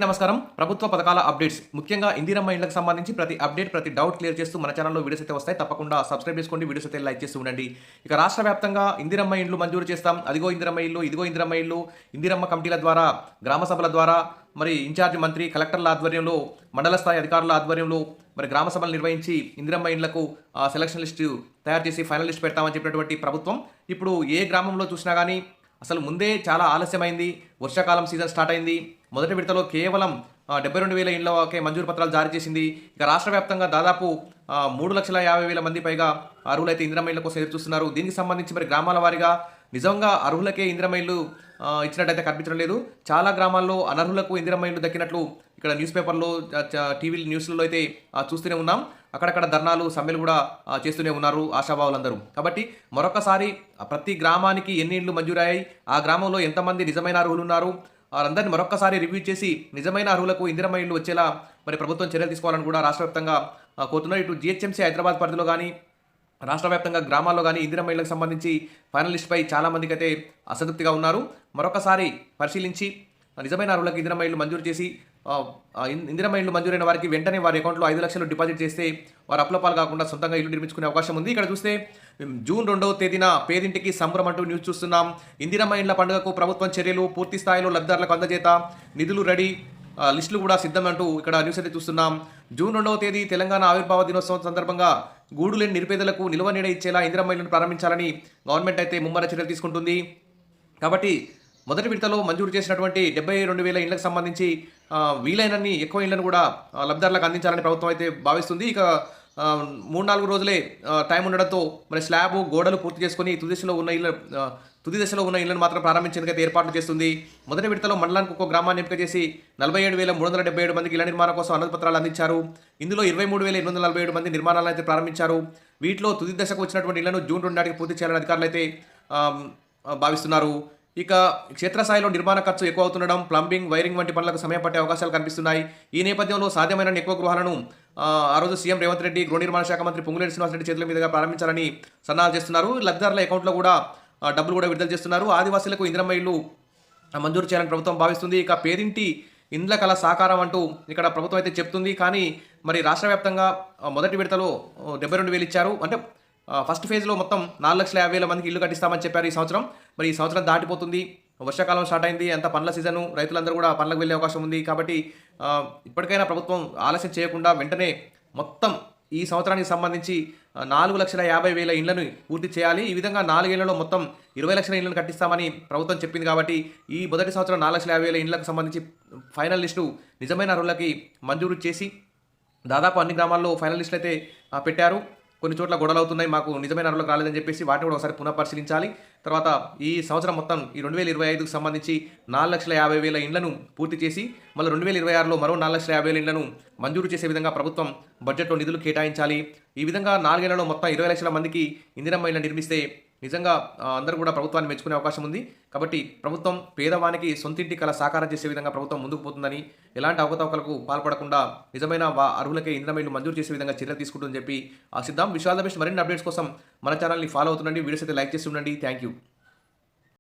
నమస్కారం. ప్రభుత్వ పథకాల అప్డేట్స్ ముఖ్యంగా ఇందిరమ్మ ఇళ్లకు సంబంధించి ప్రతి అప్డేట్, ప్రతి డౌట్ క్లియర్ చేస్తూ మన ఛానల్‌లో వీడియోస్ అయితే వస్తాయి. తప్పకుండా సబ్స్క్రైబ్ చేసుకోండి. వీడియోస్ అయితే లైక్ చేస్తూ ఉండండి. ఇక రాష్ట్ర వ్యాప్తంగా ఇందిరమ్మ ఇండ్లు మంజూరు చేస్తాం. అదిగో ఇందిరమ్మ ఇల్లు, ఇదిగో ఇందిరమ్మ ఇల్లు, ఇందిరమ్మ కమిటీల ద్వారా, గ్రామ సభల ద్వారా, మరి ఇన్ఛార్జ్ మంత్రి, కలెక్టర్ల ఆధ్వర్యంలో, మండల స్థాయి అధికారుల ఆధ్వర్యంలో మరి గ్రామ సభలు నిర్వహించి ఇందిరమ్మ ఇండ్లకు సెలక్షన్ లిస్టు తయారు చేసి ఫైనల్ లిస్ట్ పెడతామని చెప్పినటువంటి ప్రభుత్వం ఇప్పుడు ఏ గ్రామంలో చూసినా గానీ అసలు ముందే చాలా ఆలస్యమైంది. వర్షాకాలం సీజన్ స్టార్ట్ అయింది. మొదటి విడతలో కేవలం 72,000 ఇళ్లకే మంజూరు పత్రాలు జారీ చేసింది. ఇక రాష్ట్ర వ్యాప్తంగా దాదాపు 3,50,000 మంది పైగా అర్హులైతే ఇందిరమ్మ ఇళ్ల కోసం ఎదురు చూస్తున్నారు. దీనికి సంబంధించి మరి గ్రామాల వారీగా నిజంగా అర్హులకే ఇందిరమ్మ ఇల్లు ఇచ్చినట్టయితే కనిపించడం లేదు. చాలా గ్రామాల్లో అనర్హులకు ఇందిరమ్మ ఇల్లు దక్కినట్లు ఇక్కడ న్యూస్ పేపర్లో, టీవీ న్యూస్లలో అయితే చూస్తూనే ఉన్నాం. అక్కడక్కడ ధర్నాలు, సమ్మెలు కూడా చేస్తూనే ఉన్నారు ఆశాభావులందరూ. కాబట్టి మరొకసారి ప్రతి గ్రామానికి ఎన్ని ఇళ్లు మంజూరయ్యాయి, ఆ గ్రామంలో ఎంతమంది నిజమైన అర్హులు ఉన్నారు, వారందరినీ మరొకసారి రివ్యూ చేసి నిజమైన అర్హులకు ఇందిరమ్మ ఇల్లు వచ్చేలా మరి ప్రభుత్వం చర్యలు తీసుకోవాలని కూడా రాష్ట్ర వ్యాప్తంగా కోరుతున్నారు. ఇటు జీహెచ్ఎంసీ హైదరాబాద్ పరిధిలో కానీ, రాష్ట్ర వ్యాప్తంగా గ్రామాల్లో కానీ ఇందిరమ్మ ఇళ్లకు సంబంధించి ఫైనల్ లిస్ట్పై చాలామందికి అయితే అసంతృప్తిగా ఉన్నారు. మరొకసారి పరిశీలించి నిజమైన అర్హులకు ఇందిరమ్మ ఇల్లు మంజూరు చేసి ఇందిరమ్మ ఇల్లు మంజూరైన వారికి వెంటనే వారి అకౌంట్లో 5 లక్షలు డిపాజిట్ చేస్తే వారు అప్పులపాలు కాకుండా సొంతంగా ఇల్లు నిర్మించుకునే అవకాశం ఉంది. ఇక్కడ చూస్తే జూన్ 2వ తేదీన పేదింటికి సంబరం అంటూ న్యూస్ చూస్తున్నాం. ఇందిరమ్మ ఇండ్ల పండుగకు ప్రభుత్వం చర్యలు, పూర్తి స్థాయిలో లబ్ధిదారులకు అందజేత, నిధులు రెడీ, లిస్టులు కూడా సిద్ధం అంటూ ఇక్కడ న్యూస్ అయితే చూస్తున్నాం. జూన్ 2వ తేదీ తెలంగాణ ఆవిర్భావ దినోత్సవం సందర్భంగా గూడు లేని నిరుపేదలకు నిల్వ నీడ ఇచ్చేలా ఇందిరమ్మ ఇళ్లను ప్రారంభించాలని గవర్నమెంట్ అయితే ముమ్మర చర్యలు తీసుకుంటుంది. కాబట్టి మొదటి విడతలో మంజూరు చేసినటువంటి 72,000 ఇళ్లకు సంబంధించి వీలైనన్ని ఎక్కువ ఇళ్లను కూడా లబ్ధిదారులకు అందించాలని ప్రభుత్వం అయితే భావిస్తుంది. ఇక 3-4 రోజులే టైం ఉండడంతో మరి స్లాబ్, గోడలు పూర్తి చేసుకుని తుది దశలో ఉన్న ఇళ్లను మాత్రం ప్రారంభించేందుకైతే ఏర్పాట్లు చేస్తుంది. మొదటి విడతలో మండలానికి ఒక్కో గ్రామాన్ని ఎంపిక చేసి 47,377 మందికి ఇళ్ల నిర్మాణం కోసం అనుమతి పత్రాలు అందించారు. ఇందులో 23,847 మంది నిర్మాణాలను అయితే ప్రారంభించారు. వీటిలో తుది దశకు వచ్చినటువంటి ఇళ్లను జూన్ 2 నాటికి పూర్తి చేయాలని అధికారులు అయితే భావిస్తున్నారు. ఇక క్షేత్రస్థాయిలో నిర్మాణ ఖర్చు ఎక్కువ అవుతుండడం, ప్లంబింగ్, వైరింగ్ వంటి పనులకు సమయం పట్టే అవకాశాలు కనిపిస్తున్నాయి. ఈ నేపథ్యంలో సాధ్యమైన ఎక్కువ గృహాలను ఆ రోజు సీఎం రేవంత్ రెడ్డి, గృహ నిర్మాణ శాఖ మంత్రి పొంగులేటి శ్రీనివాసరెడ్డి చేతుల మీదుగా ప్రారంభించాలని సన్నాహాలు చేస్తున్నారు. లబ్ధిదారుల అకౌంట్లో కూడా డబ్బులు కూడా విడుదల చేస్తున్నారు. ఆదివాసీలకు ఇందిరమ్మ ఇల్లు మంజూరు చేయాలని ప్రభుత్వం భావిస్తుంది. ఇక పేదింటి ఇండ్ల కళ సాకారం అంటూ ఇక్కడ ప్రభుత్వం అయితే చెప్తుంది. కానీ మరి రాష్ట్ర వ్యాప్తంగా మొదటి విడతలో 72,000 ఇచ్చారు. అంటే ఫస్ట్ ఫేజ్లో మొత్తం 4,50,000 మందికి ఇల్లు కట్టిస్తామని చెప్పారు ఈ సంవత్సరం. మరి ఈ సంవత్సరం దాటిపోతుంది. వర్షాకాలం స్టార్ట్ అయింది. అంత పనుల సీజను, రైతులందరూ కూడా పనులకు వెళ్ళే అవకాశం ఉంది. కాబట్టి ఇప్పటికైనా ప్రభుత్వం ఆలస్యం చేయకుండా వెంటనే మొత్తం ఈ సంవత్సరానికి సంబంధించి 4,50,000 ఇళ్లను పూర్తి చేయాలి. ఈ విధంగా 4 ఏళ్లలో మొత్తం 20 లక్షల ఇళ్లను కట్టిస్తామని ప్రభుత్వం చెప్పింది. కాబట్టి ఈ మొదటి సంవత్సరం 4,50,000 ఇళ్లకు సంబంధించి ఫైనల్ లిస్టు నిజమైన అర్హులకి మంజూరు చేసి దాదాపు అన్ని గ్రామాల్లో ఫైనల్ లిస్టులు అయితే పెట్టారు. కొన్ని చోట్ల గొడవలు అవుతున్నాయి, మాకు నిజమైన అర్హులకు రాలేదని చెప్పేసి వాటిని కూడా ఒకసారి పునఃపరిశీలించాలి. తర్వాత ఈ సంవత్సరం మొత్తం ఈ 2025కు సంబంధించి 4,50,000 ఇండ్లను పూర్తి చేసి మళ్ళీ 2026లో మరో 4,50,000 ఇండ్లను మంజూరు చేసే విధంగా ప్రభుత్వం బడ్జెట్లో నిధులు కేటాయించాలి. ఈ విధంగా 4 ఏళ్లలో మొత్తం 20 లక్షల మందికి ఇందిరమ్మ ఇళ్లను నిర్మిస్తే నిజంగా అందరూ కూడా ప్రభుత్వాన్ని మెచ్చుకునే అవకాశం ఉంది. కాబట్టి ప్రభుత్వం పేదవానికి సొంతింటి కళ సాకారం చేసే విధంగా ప్రభుత్వం ముందుకు పోతుందని, ఎలాంటి అవకతవకలకు పాల్పడకుండా నిజమైన అర్హులకే ఇందిరమ్మ ఇల్లు మంజూరు చేసే విధంగా చర్యలు తీసుకుంటుందని చెప్పి ఆశిద్దాం. విషయాల బెస్ట్ మరిన్ని అప్డేట్స్ కోసం మన ఛానల్ని ఫాలో అవుతుండండి. వీడియోస్ అయితే లైక్ చేసి ఉండండి. Thank you.